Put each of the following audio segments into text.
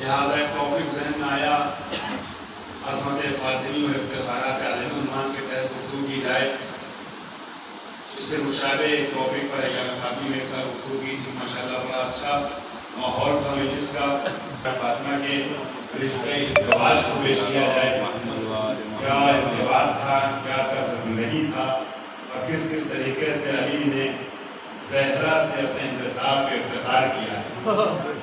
لہٰذا ایک ٹاپک ذہن میں آیا، عظمت فاطمی اور افتخارات عالمی عنوان کے تحت گفتگو کی جائے۔ اس سے مشابہ ایک ٹاپک پر ایام فاطمی میں ایک سال گفتگو کی تھی، ماشاءاللہ بڑا اچھا ماحول تھا مجلس کا۔ فاطمہ کے رشتے ازدواج کو پیش کیا جائے، کیا ارتباط تھا، کیا طرز زندگی تھا، اور کس کس طریقے سے علی نے زہرا سے اپنے انتساب پہ افتخار کیا ہے۔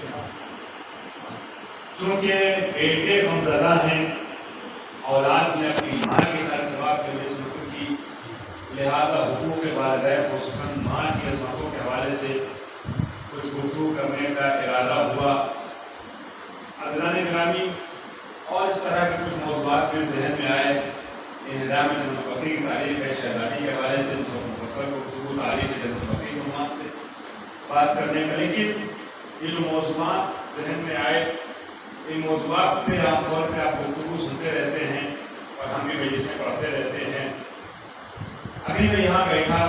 چونکہ بیٹے غمزدہ ہیں، اولاد نے اپنی ماں کے ساتھ ثواب کے لیے شکر کی، لہذا حقوق والدین خصوصاً ماں کی عظمتوں کے حوالے سے کچھ گفتگو کرنے کا ارادہ ہوا۔ عزیزان گرامی، اور اس طرح کے کچھ موضوعات بھی ذہن میں آئے۔ انہدام جنت بقی کی تاریخ ہے، شہزادی کے حوالے سے مفصل گفتگو تاریخ جنت بقی کے عنوان سے بات کرنے کا، لیکن یہ جو موضوعات ذہن میں آئے، ان موضوعات پہ عام طور پہ آپ گفتگو سنتے رہتے ہیں اور ہم بھی مجلسیں پڑھتے رہتے ہیں۔ ابھی میں یہاں بیٹھا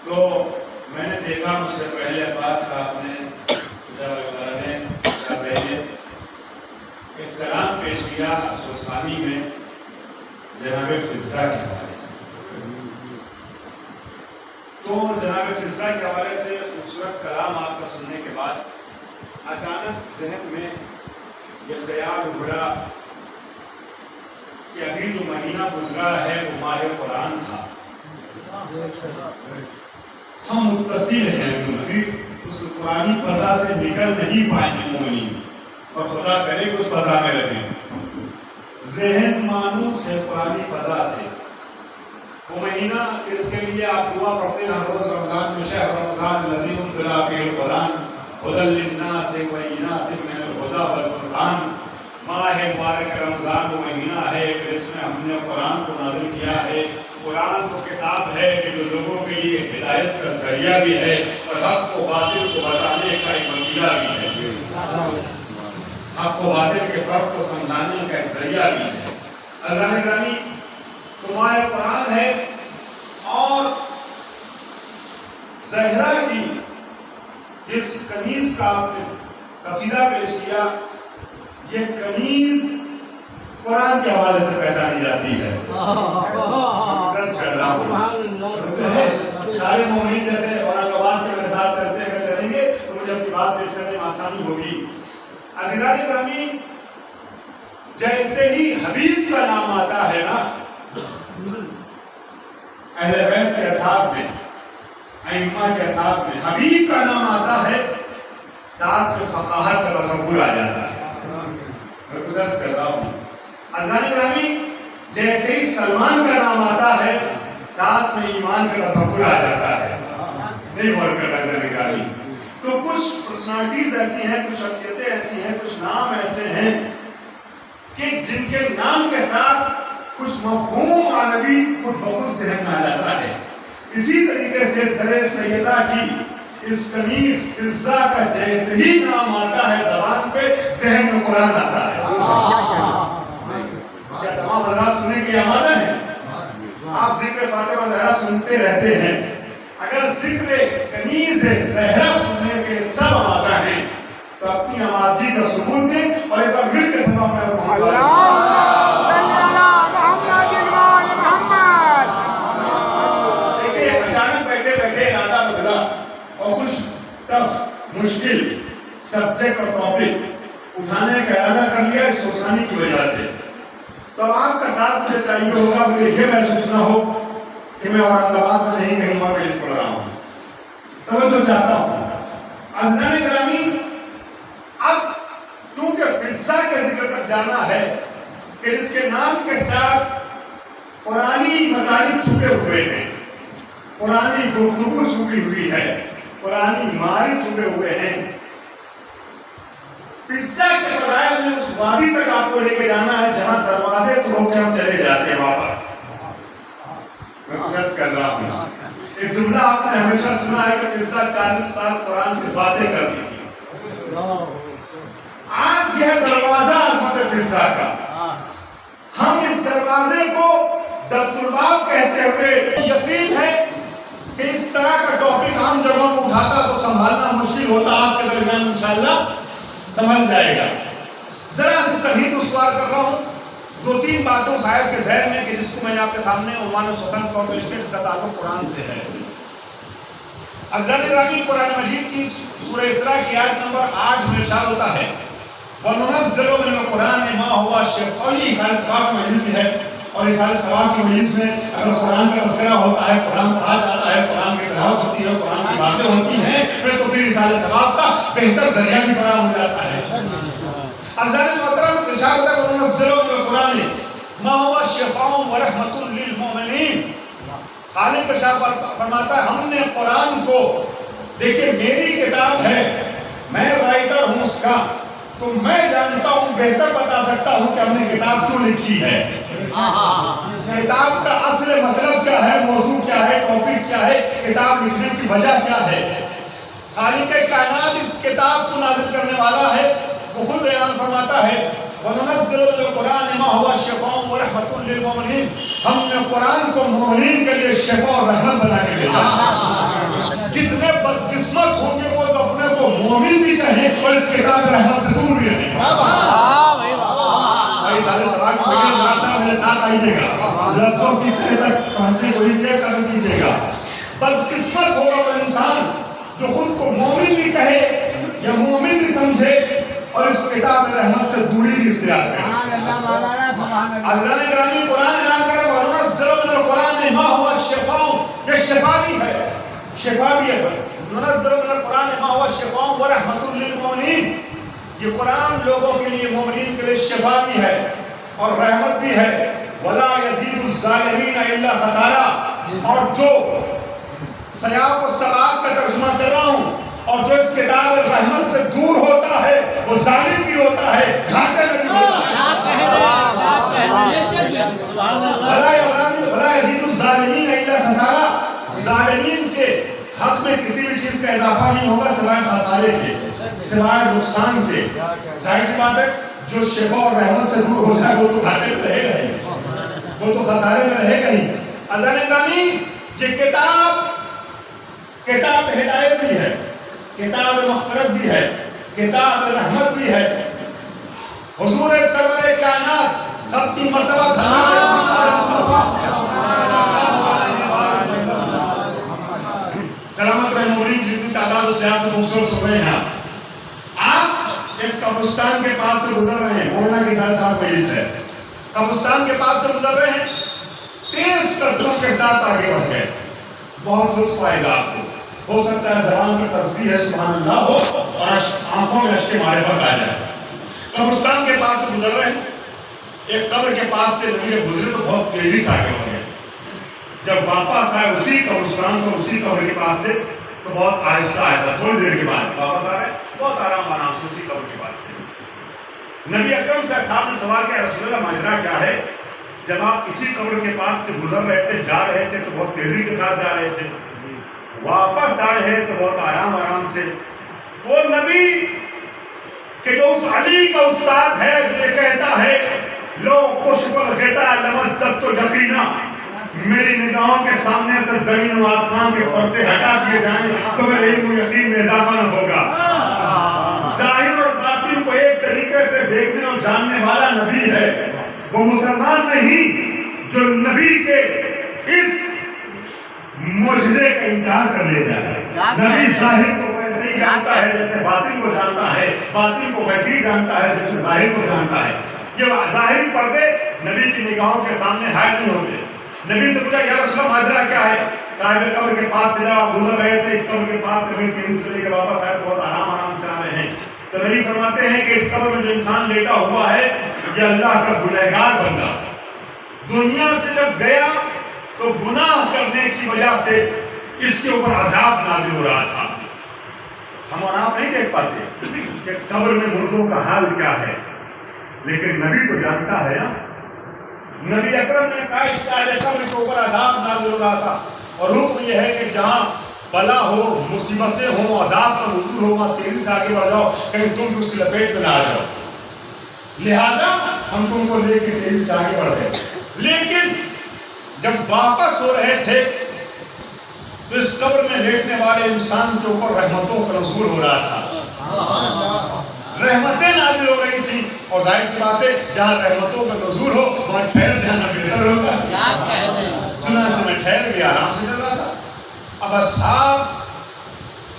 تو میں نے دیکھا مجھ سے پہلے عباس صاحب نے پہلے ایک کلام پیش کیا افسوسانی میں جناب فضہ کے حوالے سے، تو جناب فضہ کے حوالے سے خوبصورت کلام آپ کا سننے کے بعد اچانک ذہن میں یہ خیال ابھرا کہ ابھی جو مہینہ گزرا ہے وہ ماہ قرآن تھا، ہم متصل ہیں، ابھی اس قرآنی فضا سے نکل نہیں پائیں گے مومنین، اور خدا کرے کہ اس فضا میں رہیں۔ ذہن مانوس ہے قرآنی فضا سے، وہ مہینہ جس کے لیے آپ دعا پڑھتے ہیں ہر روز رمضان میں، شہر رمضان الذی انزل فیہ القرآن ھدی للناس وبینات من الھدی والفرقان۔ ماہ مبارک رمضان وہ مہینہ ہے کہ اس میں ہم نے قرآن کو نازل کیا ہے۔ قرآن وہ کتاب ہے کہ جو لوگوں کے لیے ہدایت کا ذریعہ بھی ہے اور حق و باطل کو بتانے کا ایک وسیلہ بھی ہے، حق و باطل کے فرق کو سمجھانے کا ایک ذریعہ بھی ہے۔ عزیزان گرامی، تو ماہ قرآن ہے، اور زہرا کی جس کنیز کا آپ نے قصیدہ پیش کیا، یہ کنیز قرآن کے حوالے سے پہچانی جاتی ہے۔ درس کر رہا ہوں، سارے مومنین جیسے اورنگ آباد کے میرے ساتھ چلتے اگر چلیں گے تو مجھے اپنی بات پیش کرنے میں آسانی ہوگی۔ عزیزان گرامی، جیسے ہی حبیب کا نام آتا ہے نا، اہل بیت کے اصحاب میں، ائمہ کے اصحاب میں حبیب کا نام آتا ہے، ساتھ میں فقاہت کا تصور آ جاتا ہے۔ میں درس کر رہا ہوں۔ عزیزان گرامی، جیسے ہی سلمان کا نام آتا ہے، ساتھ میں ایمان کا تصور آ جاتا ہے۔ نہیں غور کر رہا عزیزان گرامی، تو کچھ پرسنالٹیز ایسی ہیں، کچھ شخصیتیں ایسی ہیں، کچھ نام ایسے ہیں کہ جن کے نام کے ساتھ کچھ مفہوم معنوی خود بخود ذہن میں آ جاتا ہے۔ اسی طریقے سے در سیدہ کی اس کنیز فضہ کا جیسے ہی نام آتا ہے زبان پہ، ذہن میں قرآن آتا ہے۔ کیا تمام حضرات سننے کے لیے آمادہ ہیں؟ آپ ذکر فاطمہ زہرا سنتے رہتے ہیں، اگر ذکر کنیز زہرا سننے کے سب آمادہ ہیں تو اپنی آمادگی کا ثبوت دیں، اور ایک بار مل کے سب مشکل سبجیکٹ اور ٹاپک اٹھانے کا ارادہ کر لیا اس سوسانی کی وجہ سے، تو اب آپ کا ساتھ مجھے چاہیے ہوگا، مجھے یہ محسوس نہ ہو کہ میں اورنگ آباد میں نہیں کہیں اور مجلس پڑھ رہا ہوں، توجہ چاہتا ہوں۔ عزیزان گرامی، اب چونکہ فضہ کے ذکر تک جانا ہے کہ جس کے نام کے ساتھ قرآنی مطالب چھپے ہوئے ہیں، قرآنی گفتگو چھپی ہوئی ہے، قرآنی معارف چھپے ہوئے ہیں، فضہ کے فضائل میں اس وادی تک آپ کو لے کے جانا ہے جہاں دروازے سے ہو کے ہم چلے جاتے ہیں واپس۔ میں عرض کر رہا ہوں، ایک جملہ آپ نے ہمیشہ سنا ہے کہ فضہ 40 سال قرآن سے باتیں کرتی تھی۔ آج یہ دروازہ عظمت فضہ کا، ہم اس دروازے کو دستورباب کہتے ہوئے، یقین ہے کہ اس طرح کا ٹاپک عام جگہوں کو اٹھاتا تو سنبھالنا مشکل ہوتا آپ کے درمیان انشاءاللہ، سمجھ جائے گا. ذرا سی تمہید استوار کر رہا ہوں 2-3 باتوں شاید کے ذہن میں کہ جس کو میں نے آپ کے سامنے عنوان سخن طور پیش کیا، اس کا تعلق قرآن سے ہے. عزیزان گرامی، قرآن مجید کی سورہ اسراء کی آیت نمبر 8 میں ارشاد ہوتا ہے وَنُنَزِّلُ مِنَ الْقُرْآنِ مَا هُوَ شِفَاءٌ. اور یہ سارے ثواب کی مجلس بھی ہے، اور یہ سارے ثواب کی مجلس میں اگر قرآن کا تذکرہ ہوتا ہے، قرآن پڑھا جاتا ہے، قرآن کی تلاوت ہوتی ہے، قرآن کی باتیں ہوتی ہیں، تو پھر یہ سارے ثواب کا بہتر ذریعہ بھی فراہم ہو جاتا ہے. عزیزان محترم، ارشاد ہوتا ہے وَنُنَزِّلُ مِنَ الْقُرْآنِ مَا هُوَ شِفَاءٌ وَرَحْمَةٌ لِّلْمُؤْمِنِينَ. خالق ارشاد فرماتا ہے ہم نے قرآن کو، دیکھیں میری کتاب ہے، میں رائٹر ہوں اس کا، تو میں جانتا ہوں، بہتر بتا سکتا ہوں کہ ہم نے کتاب کیوں لکھی ہے، کتاب کا اصل مطلب کیا ہے، موضوع کیا ہے، ٹاپک کیا ہے، کتاب لکھنے کی وجہ کیا ہے. خالق کائنات اس کتاب کو نازل کرنے والا ہے، وہ خود بیان فرماتا ہے وَنُنَزِّلُ مِنَ الْقُرْآنِ مَا هُوَ شِفَاءٌ وَرَحْمَةٌ لِّلْمُؤْمِنِينَ. ہم نے قرآن کو مومنین کے لیے شفا اور رحمت بنا کے بھیجا. کتنے بدقسمت ہوں گے وہ جو اپنے کو مومن بھی کہیں اور اس کتاب رحمت سے دور بھی رہیں. بھائی سارے سوال کو ذرا سا میرے ساتھ آئیے گا، لفظوں کی تہ تک پہنچنے کو ہی قدر کیجیے گا. بدقسمت ہوگا وہ انسان جو خود کو مومن بھی کہے یا مومن بھی سمجھے اور اس کتاب رحمت سے دوری بھی اختیار کرے. عزیزان گرامی، قرآن اعلان کرے وَنُنَزِّلُ مِنَ الْقُرْآنِ مَا هُوَ شِفَاءٌ. یہ شفا بھی ہے، شفا بھی ہے. وَنُنَزِّلُ مِنَ الْقُرْآنِ مَا هُوَ شِفَاءٌ وَرَحْمَةٌ لِّلْمُؤْمِنِينَ. یہ قرآن لوگوں کے لیے، مومنین کے لیے شفا بھی ہے اور رحمت بھی ہے. وَلَا يَزِيدُ الظَّالِمِينَ إِلَّا خَسَارًا. اور جو سیاق و سباق کا ترجمہ کر رہا ہوں، اور جو اس کتاب رحمت سے دور ہوتا ہے وہ ظالم بھی ہوتا ہے، گھاٹے میں بھی ہوتا ہے. وَلَا يَزِيدُ الظَّالِمِينَ إِلَّا خَسَارًا. ظالمین کے حق میں کسی بھی چیز کا اضافہ نہیں ہوگا سوائے خسارے کے، سوائے نقصان کے. ظاہر سی بات ہے جو شفا اور رحمت سے دور ہو جائے وہ تو گھاٹے میں رہے گا ہی، وہ تو خسارے میں رہے گا ہی. عزیزان گرامی، یہ کتاب ہدایت بھی ہے، کتاب مغفرت بھی ہے، کتاب رحمت بھی ہے. حضور سرور کائنات خطی مرتبہ سلامت رہے مومنین جتنی تعداد و سیاحت سے خوبصورت سن رہے ہیں. آپ ایک قبرستان کے پاس سے گزر رہے ہیں، مولانا کے ساتھ مجلس ہے، قبرستان کے پاس سے گزر رہے ہیں، تیز قدموں کے ساتھ آگے بڑھ گئے. بہت لطف آئے گا آپ کو. ہو سکتا ہے زبان میں تسبیح ہے سبحان اللہ ہو اور آنکھوں میں اشک معرفت آ جائے. قبرستان کے پاس سے گزر رہے ہیں، ایک قبر کے پاس سے نبی گزرے تو بہت تیزی سے آگے بڑھ گئے. جب واپس آئے اسی قبرستان سے، اسی قبر کے پاس سے، تو بہت آہستہ آہستہ تھوڑی دیر کے بعد واپس آ رہے، بہت آرام سے اسی قبر کے پاس سے. نبی اکرم صاحب نے سوال کیا رسول اللہ ماجرا کیا ہے؟ جب آپ اسی قبر کے پاس سے گزر رہے تھے، جا رہے تھے تو بہت تیزی کے ساتھ جا رہے تھے، واپس آئے ہیں تو بہت آرام سے. وہ نبی کہ جو اس علی کا استاد ہے جو یہ کہتا ہے لو خوش پر گھٹا لمس تب تو یقینا، میری نگاہوں کے سامنے سے زمین و آسمان کے پردے ہٹا دیے جائیں تو میرے علم و یقین میں اضافہ نہ ہوگا. ظاہر اور باطن کو ایک طریقے سے دیکھنے اور جاننے والا نبی ہے. وہ مسلمان نہیں جو نبی کے اس معجزے کا انکار کر لے جائے. نبی ظاہر کو ویسے ہی جانتا ہے جیسے باطن کو جانتا ہے، باطن کو ویسے ہی جانتا ہے جیسے ظاہر کو جانتا ہے. یہ ظاہری پردے نبی کی نگاہوں کے سامنے حائل نہیں ہوتے. نبی سے پوچھا یا رسول اللہ ماجرا کیا ہے؟ صاحب قبر کے پاس سے جب آپ گزر رہے تھے اس قبر کے پاس سے پھر تین سے لے کے واپس آئے بہت آرام سے آ رہے ہیں. تو نبی فرماتے ہیں کہ اس قبر میں جو انسان لیٹا ہوا ہے یہ اللہ کا گنہگار بندہ، دنیا سے جب گیا تو گناہ کرنے کی وجہ سے اس کے اوپر عذاب نازل ہو رہا تھا. ہم اور آپ نہیں دیکھ پاتے کہ قبر میں مردوں کا حال کیا ہے، لیکن نبی تو جانتا ہے نا. نبی اکرم نے کہا اس سارے قبر کے اوپر عذاب نازل ہو رہا تھا، اور حکم یہ ہے کہ جہاں بلا ہو، مصیبتیں ہوں، عذاب کا نزول ہو، وہاں تیزی سے آگے بڑھ جاؤ، کہیں تم بھی اس کی لپیٹ میں نہ آ جاؤ. لہذا ہم تم کو لے کے تیزی سے آگے بڑھ گئے. لیکن جب واپس ہو رہے تھے تو اس قبر میں لیٹنے والے انسان کے اوپر رحمتوں کا نزول ہو رہا تھا. رحمتیں نازل ہو رہی تھی، اور ظاہر سی بات ہے جہاں رحمتوں کا نزول ہو وہاں ٹھہر جانا بہتر ہوگا۔ چنانچہ میں ٹھہر گیا، آرام سے چل رہا تھا۔ اب اصحاب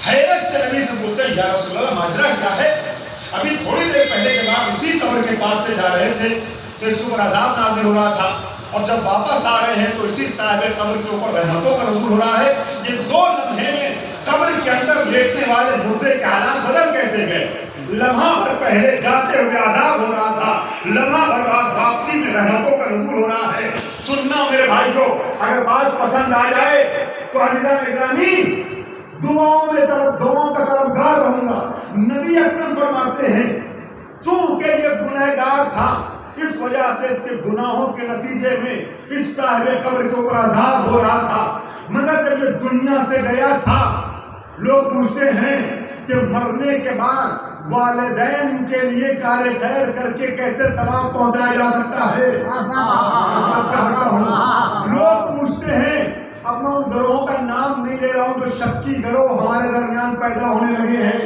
حیرت سے نبی سے پوچھتے ہیں یا رسول اللہ ماجرا کیا ہے؟ ابھی تھوڑی دیر پہلے کے بعد اسی قبر کے پاس سے جا رہے تھے تو اس کے اوپر عذاب نازل ہو رہا تھا، اور جب واپس آ رہے ہیں تو اسی صاحب قبر کے اوپر رحمتوں کا نزول ہو رہا ہے۔ یہ 2 لمحے میں قبر کے اندر لیٹنے والے مردے کے حالات بدل کیسے گئے؟ لمحہ بھر پہلے جاتے ہوئے عذاب ہو رہا تھا، لمحہ بھر بعد واپسی میں رحمتوں کا نزول ہو رہا ہے۔ سننا میرے بھائی کو، اگر بات پسند آ جائے تو عزیزان اکرامی دعاؤں کا طلبگار رہوں گا۔ نبی اکرم فرماتے ہیں چونکہ یہ گنہگار تھا اس وجہ سے اس کے گناہوں کے نتیجے میں اس صاحب قبر کے اوپر عذاب ہو رہا تھا، مگر جب یہ دنیا سے گیا تھا لوگ پوچھتے ہیں کہ مرنے کے بعد والدین کے لیے کار خیر کر کے کیسے ثواب پہنچایا جا سکتا ہے؟ لوگ پوچھتے ہیں، اب میں ان گروہوں کا نام نہیں لے رہا ہوں جو شکی گروہ ہمارے درمیان پیدا ہونے لگے ہیں،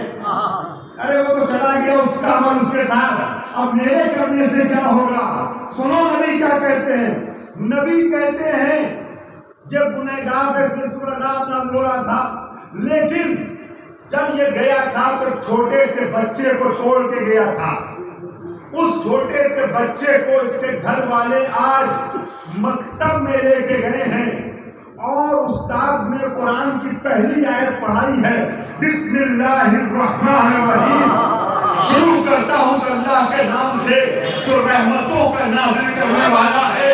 ارے وہ تو چلا گیا اس کا عمل اس کے ساتھ، اب میرے کرنے سے کیا ہوگا؟ سنو نبی کیا کہتے ہیں۔ نبی کہتے ہیں جب گنہگار اس پر عذاب نازل ہو رہا تھا، لیکن جب یہ گیا تھا تو چھوٹے سے بچے کو چھوڑ کے گیا تھا۔ اس چھوٹے سے بچے کو اس کے گھر والے آج مکتب میں لے کے گئے ہیں، اور استاد نے قرآن کی پہلی آیت پڑھائی ہے، بسم اللہ الرحمن الرحیم، شروع کرتا ہوں اللہ کے نام سے جو رحمتوں کا نازل کرنے والا ہے۔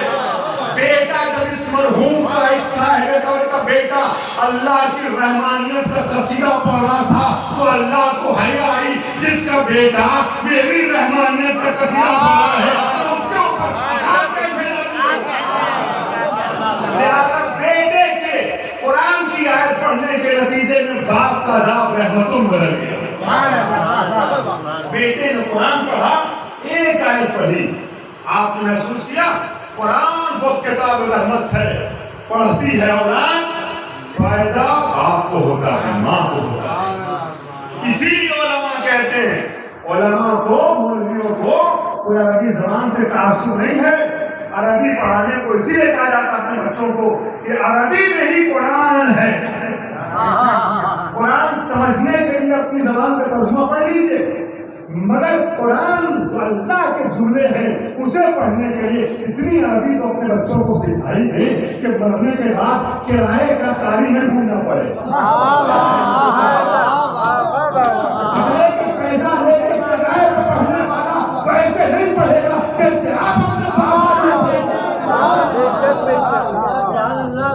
بیٹا جب اس مرحوم کا اس صاحب قبر کا بیٹا اللہ کی رحمانیت کا قصیدہ پڑھ رہا تھا تو اللہ کو حیا آئی، جس کا بیٹا میری رحمانیت کا قصیدہ پڑھ رہا ہے اس کے اوپر عذاب کیسے لہذا بیٹے کے قرآن کی آیت پڑھنے کے نتیجے میں باپ کا عذاب رحمتوں میں بدل گیا۔ بیٹے نے قرآن پڑھا، ایک آیت پڑھی، آپ نے محسوس کیا قرآن وہ کتاب رحمت ہے، پڑھتی ہے اولاد، فائدہ باپ کو ہوتا ہے، ماں کو ہوتا ہے۔ اسی لیے علماء کہتے ہیں، علماء کو، مولویوں کو کوئی عربی زبان سے تعصب نہیں ہے، عربی پڑھانے کو اسی لیے کہا جاتا ہے اپنے بچوں کو کہ عربی میں ہی قرآن ہے۔ قرآن سمجھنے کے لیے اپنی زبان کا ترجمہ پڑھ لیجیے، مگر قرآن جو اللہ کے جملے ہیں اسے پڑھنے کے لیے اتنی عربی تو اپنے بچوں کو سکھائی گئی کہ مرنے کے بعد کرائے کا قاری نہ ڈھونڈنا پڑے۔ پیسہ لے کے کرائے پر پڑھنے والا پیسے نہیں پڑھے گا،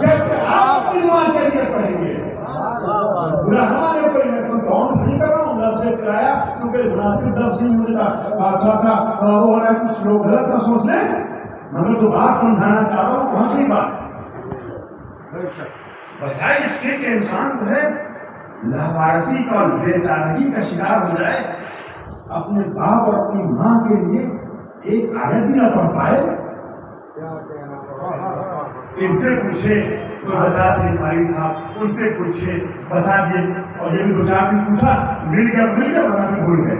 جیسے آپ اپنے اپنی ماں کے لیے پڑھیں گے۔ برا ہمارے اوپر میں کوئی کاؤنٹ نہیں کر رہا ہوں لفظ کرایا کیونکہ مناسب لفظ نہیں ہونے کا تھوڑا سا وہ ہو رہا ہے، کچھ لوگ غلط نہ سوچ لیں، مگر جو بات سمجھانا چاہ رہا ہوں پہنچ گئی بات۔ بجائے اس کے کہ انسان جو ہے لاوارثی کا اور بے چارگی کا شکار ہو جائے، اپنے باپ اور اپنی ماں کے لیے ایک آیت بھی نہ پڑھ پائے۔ ان سے پوچھے کوئی بتا دے بھائی صاحب، ان سے پوچھے بتا دیے، اور یہ بھی 2-4 دن پوچھا، مل گیا بنا بھی بھول گئے۔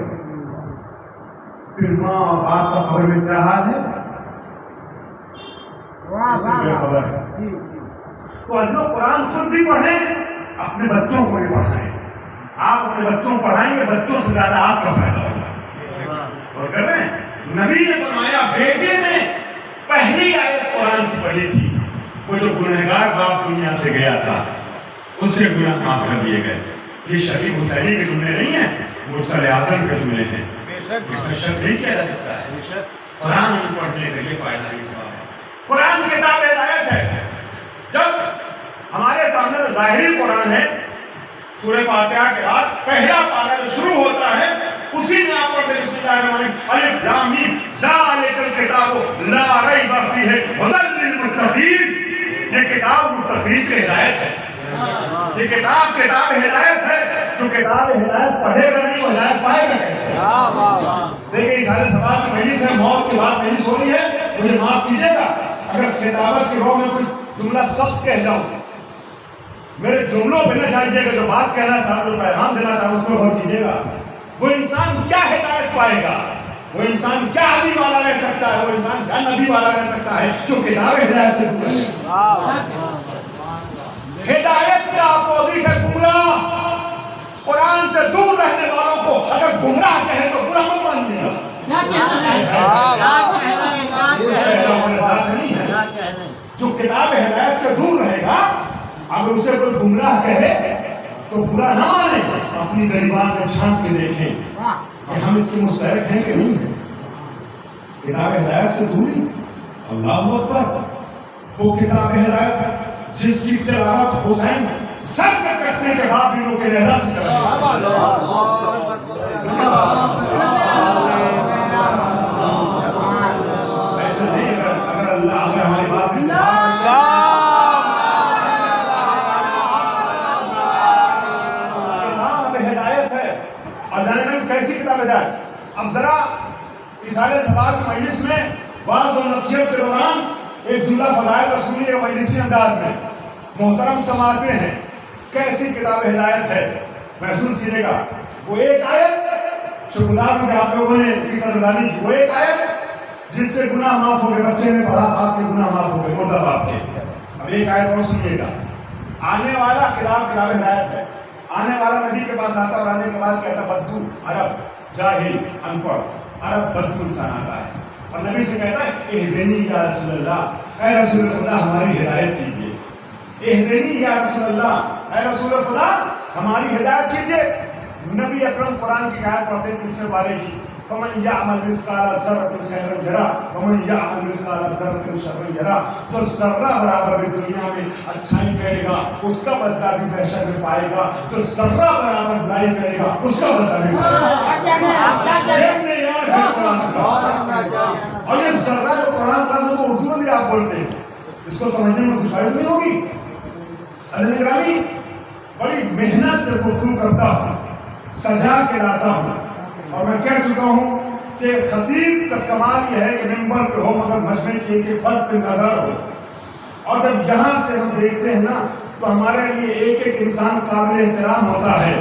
پھر ماں اور باپ کا خبر میں کیا حال ہے، اس سے بے خبر ہے۔ تو عزیزو قرآن خود بھی پڑھیں، اپنے بچوں کو بھی پڑھائیں۔ آپ اپنے بچوں کو پڑھائیں گے، بچوں سے زیادہ آپ کا فائدہ ہوگا۔ اور کر رہے ہیں، نبی نے فرمایا بیٹے نے پہلی آیت قرآن کی پڑھی تھی، وہ جو گنہگار باپ دنیا سے گیا تھا اس کے گناہ معاف کر دیے گئے۔ یہ شفیع حسینی کے جملے نہیں ہیں، مرسل اعظم کے جملے ہیں، اس میں شک نہیں کیا جا سکتا ہے۔ قرآن پڑھنے کا یہ فائدہ ہی سوال ہے۔ قرآن کتاب ہدایت ہے۔ جب ہمارے سامنے تو ظاہری قرآن ہے، سورہ فاتحہ کے بعد پہلا پارہ جو شروع ہوتا ہے اسی میں آپ پڑھتے بسم اللہ الرحمن الرحیم، الف لام میم ذالک الکتاب لا ریب فیہ ھدی للمتقین۔ یہ کتاب متقین کی ہدایت ہے، یہ کتاب ہدایت ہے۔ جو کتاب ہدایت پڑھے گا نہیں وہ ہدایت پائے گا کیسے؟ دیکھیں اس سارے سوال کی مجلس سے موت کی بات نہیں سونی ہے، مجھے معاف کیجیے گا اگر خطابت کی روح میں کوئی جملہ سخت کہہ جاؤں، میرے جملوں پہ نہ جائیے گا، جو بات کہنا چاہوں، جو پیغام دینا چاہوں اس کو غور کیجیے گا۔ وہ انسان کیا ہدایت پائے گا؟ وہ انسان کیا علی والا رہ سکتا ہے؟ وہ انسان کیا نبی والا رہ سکتا ہے جو کتاب ہدایت سے دور ہے؟ ہدایت کا اپوزٹ ہے گمراہ. قرآن سے دور رہنے والوں کو اگر گمراہ کہے تو برا مت مانیے گا. جو کتاب ہدایت سے دور رہے گا اگر اسے کوئی گمراہ کہے تو برا نہ مانے. اپنی گریبان میں جھانک کے دیکھیں کہ ہم اس کے مستحق ہیں کہ نہیں ہیں. کتاب ہدایت سے دوری. اللہ اکبر. وہ کتاب ہدایت جس کی تلاوت حسین سر پہ کٹنے کے بعد بھی لوگ کے لحاظ سے کرتے ایسے نہیں. اگر اللہ اگر ہماری بات سے ہدایت ہے اور جانے کیسی کتاب ہدایت. اب ذرا اصالہ سوال کی مجلس میں واعظ و نصیحت کے دوران ایک جملہ فضائل رسولی یا مجلسی انداز میں محترم سماعتے ہیں. کیسی کتاب ہدایت ہے محسوس کیجیے گا. وہ ایک آیت شکرگزار ہوں کہ آپ لوگوں نے اسی کا دلانی کی. وہ ایک آیت جس سے گناہ معاف ہو گئے. بچے نے پڑھا آپ کے گناہ معاف ہو گئے مردہ باپ کے. اب ایک آیت اور سنیے گا. آنے والا کتاب ہدایت ہے. آنے والا نبی کے پاس آتا اور آنے کے بعد کہتا بدو عرب جاہل ان پڑھ عرب بدو انسان آتا ہے اور نبی سے کہتا ہے اہدنی یا رسول اللہ. اے رسول اللہ ہماری ہدایت کیجیے. اہدنی یا رسول اللہ اے رسول خدا ہماری ہدایت کیجیے. نبی اکرم قرآن کی آیت پڑھتے ہیں تیسرے پارے کی. فمن یعمل مثقال ذرۃ خیرا یرہ ومن یعمل مثقال ذرۃ شرا یرہ. جو ذرہ برابر بھی دنیا میں اچھائی کرے گا اس کا بدلہ بھی محشر میں پائے گا. جو ذرہ برابر برائی کرے گا اس کا بدلہ بھی پائے گا. اور یہ ذرہ جو قرآن پڑھتے تو اردو میں بھی آپ بولتے ہیں. اس کو سمجھنے میں دشواری نہیں ہوگی. عزیز گرامی بڑی محنت سے گفتگو کرتا ہوں سجا کے لاتا ہوں اور میں کہہ چکا ہوں کہ خطیب کا کمال یہ ہے کہ ممبر پہ ہو مگر مجمع کے ایک فرد پہ نظر ہو. اور جب یہاں سے ہم دیکھتے ہیں نا تو ہمارے لیے ایک ایک انسان قابل احترام ہوتا ہے.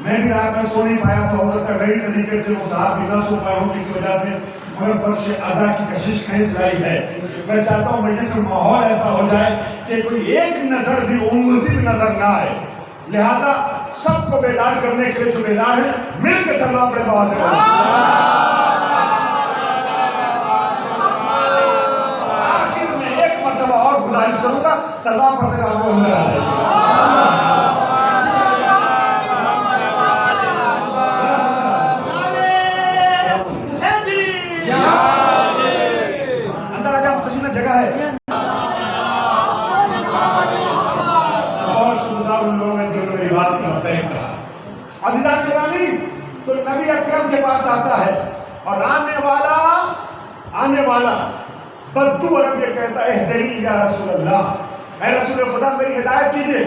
میں بھی رات میں سو نہیں پایا تو ہو سکتا ہے نئی طریقے سے وہ صاحب بھی نہ سو پائے ہوں کسی وجہ سے مگر فرش عزا کی کشش کھینچ لائی ہے. میں چاہتا ہوں مجلس میں ماحول ایسا ہو جائے کہ کوئی ایک نظر بھی امتی نظر نہ آئے. لہذا سب کو بیدار کرنے کے لیے جو بیدار ہیں مل کے سلام پہ آواز دیں. آخر میں ایک مرتبہ اور گزارش کروں گا سلام پڑھتے آپ کو اندر آ جائے. اندر آ جاؤ تشریف جگہ ہے. عزیزان گرامی تو نبی اکرم کے پاس آتا ہے اور آنے والا بدو عرب یہ کہتا ہے اہدنی یا رسول اللہ اے رسول خدا میری ہدایت کیجیے.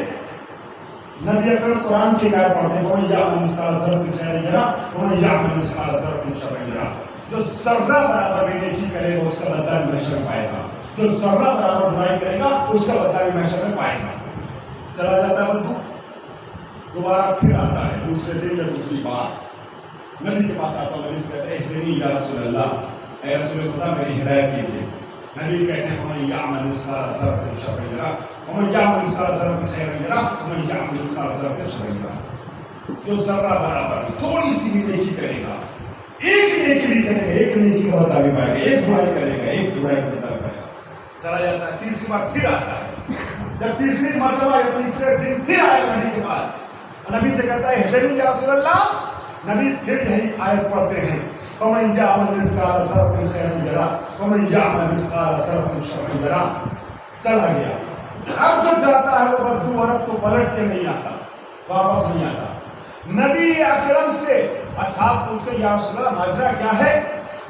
نبی اکرم قرآن کی آیت پڑھتے ہیں ومن یعمل مثقال ذرۃ خیرا یرہ ومن یعمل مثقال ذرۃ شرا یرہ. جو ذرہ برابر بھی نیکی کرے گا اس کا بدلہ بھی محشر میں پائے گا. جو ذرہ برابر برائی کرے گا اس کا بدلہ بھی محشر میں پائے گا. چلا جاتا ہے بدو دوبارہ پھر آتا ہے دوسرے دن یا دوسری بار نبی کے پاس آتا ہے. نبی سے کہتے ہیں اہدنی یا رسول اللہ اے رسول خدا میری ہدایت کیجیے. نبی کہتے ہیں ومن یعمل مثقال ذرۃ شرا یرہ ومن یعمل مثقال ذرۃ خیرا یرہ ومن یعمل مثقال ذرۃ شرا یرہ. جو ذرہ برابر تھوڑی سی بھی نیکی کرے گا ایک نیکی بھی کرے گا ایک نیکی کا بدلہ بھی پائے گا. ایک برائی کرے گا ایک برائی کا بدلہ پائے گا. چلا جاتا ہے. تیسری بار پھر آتا ہے. جب تیسری مرتبہ یا تیسرے دن پھر آئے نبی کے پاس نبی سے کہتا ہے اہدنی یا رسول اللہ. نبی پھر یہی آیت پڑھتے ہیں ومن یعمل مثقال ذرۃ خیرا یرہ ومن یعمل مثقال ذرۃ شرا یرہ. چلا گیا. اب جو جاتا ہے وہ بدو عرب تو پلٹ کے نہیں آتا واپس نہیں آتا. نبی اکرم سے اصحاب پوچھتے یا رسول اللہ ماجرا کیا ہے.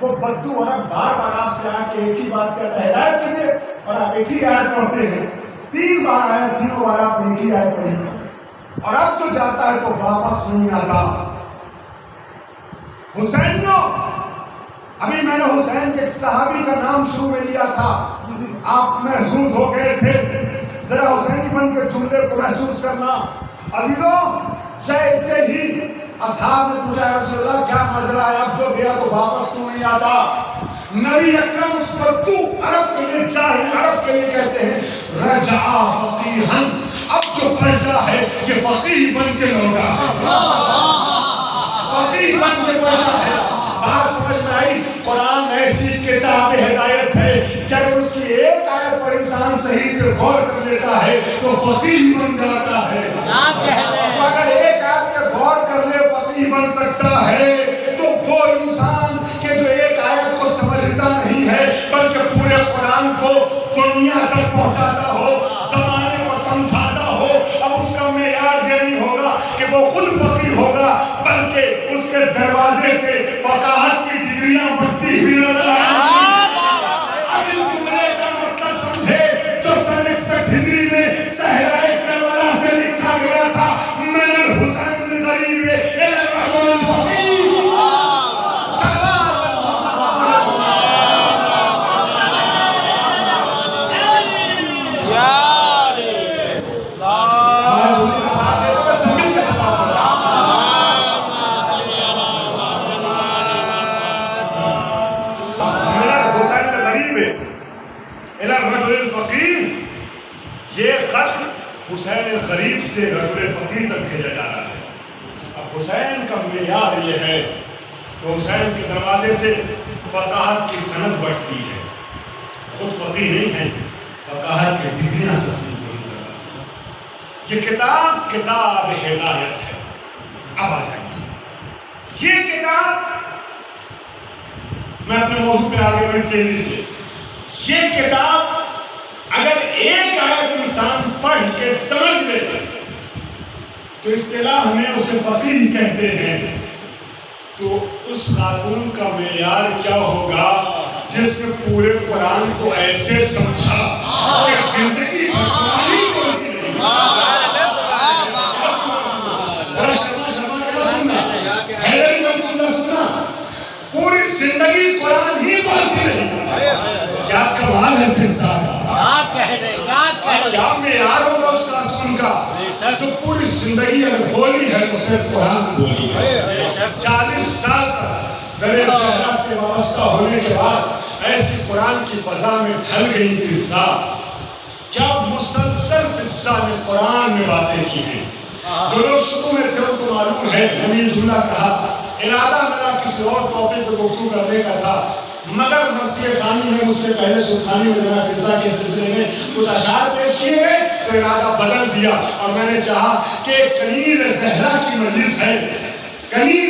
وہ بدو عرب بار بار آپ سے آ کے ایک ہی بات کہتا ہے ہدایت کیجیے اور آپ ایک ہی آیت پڑھتے ہیں. 3 بار آیا 3 بار آپ نے ایک ہی آیت پڑھی اور اب جو جاتا ہے تو واپس نہیں آتا. حسینیوں ابھی میں نے حسین کے صحابی کا نام شروع میں لیا تھا. آپ محسوس ہو گئے تھے. ذرا حسینی بن کے جملے کو محسوس کرنا. عزیزوں جیسے ہی اصحاب نے پوچھا یا رسول اللہ کیا ماجرا ہے، اب جو گیا تو واپس کیوں نہیں آتا؟ نبی اکرم اس پر تو عرب کے لیے جاہل عرب کے لیے کہتے ہیں رجع فقیہا، اب جو پلٹا ہے یہ فقیہ بن کے لوٹا ہے، فقیہ بن کے پلٹا ہے۔ بات سمجھ میں آئی؟ قرآن ایسی کتاب ہدایت ہے کہ اگر اس کی ایک آیت پر انسان صحیح سے غور کر لیتا ہے تو فقیہ بن جاتا ہے۔ اگر ایک آیت پہ غور کر لے فقیہ بن سکتا ہے تو وہ انسان کہ جو ایک آیت کو سمجھتا نہیں ہے بلکہ پورے قرآن کو دنیا تک پہنچاتا ہو، زمانے کو سمجھاتا ہو، اب اس کا معیار یہ نہیں ہوگا کہ وہ خود فقیہ ہوگا بلکہ اس کے دروازے سے فقاہت کی ڈگریاں بڑھتی ہوئی نظر آئیں۔ اب اس جملے کا مقصد سمجھے جو سن 61 ہجری میں صحرائے کربلا سے لکھا گیا تھا، من الحسین بن غریب الی الرجل الفقیہ۔ یہ خط حسین غریب سے رجل فقیہ تک بھیجا جا رہا ہے۔ اب حسین کا معیار یہ ہے کہ حسین کے دروازے سے فقاہت کی سند بڑھتی ہے، خود فقیہ نہیں ہے، فقاہت کی ڈگریاں حاصل ہوئی۔ یہ کتاب کتاب ہدایت ہے۔ اب آ جائیے یہ کتاب، میں اپنے موضوع پہ آگے بڑھی تیزی سے، یہ کتاب اگر ایک آیت انسان پڑھ کے سمجھ لے تو اصطلاح میں اسے فقیہ کہتے ہیں، تو اس خاتون کا معیار کیا ہوگا جس نے پورے قرآن کو ایسے سمجھا کہ زندگی بھر قرآن ہی بولتی رہی۔ پوری زندگی قرآن ہی بولتی رہی۔ کیا کمال ہے پھر صاحب، کیا معیار ہوگا اس خاتون کا جو پوری زندگی اگر بولی ہے تو صرف قرآن بولی ہے۔ 40 سال تک در صحرا سے وابستہ ہونے کے بعد ایسی قرآن کی فضا میں ڈھل گئی فضا، کیا مسلسل فضا نے قرآن میں باتیں کی ہیں۔ جو لوگ شروع میں تھے ان کو معلوم ہے، نبی جملہ کہا، ارادہ میرا کسی اور ٹاپک پہ گفتگو کرنے کا تھا، مگر مرثیہ ثانی میں مجھ سے پہلے ثانی میں ذرا فضا کے سلسلے میں کچھ اشعار پیش کیے گئے تو ارادہ بدل دیا، اور میں نے چاہا کہ کنیز زہرا کی مجلس ہے، کنیز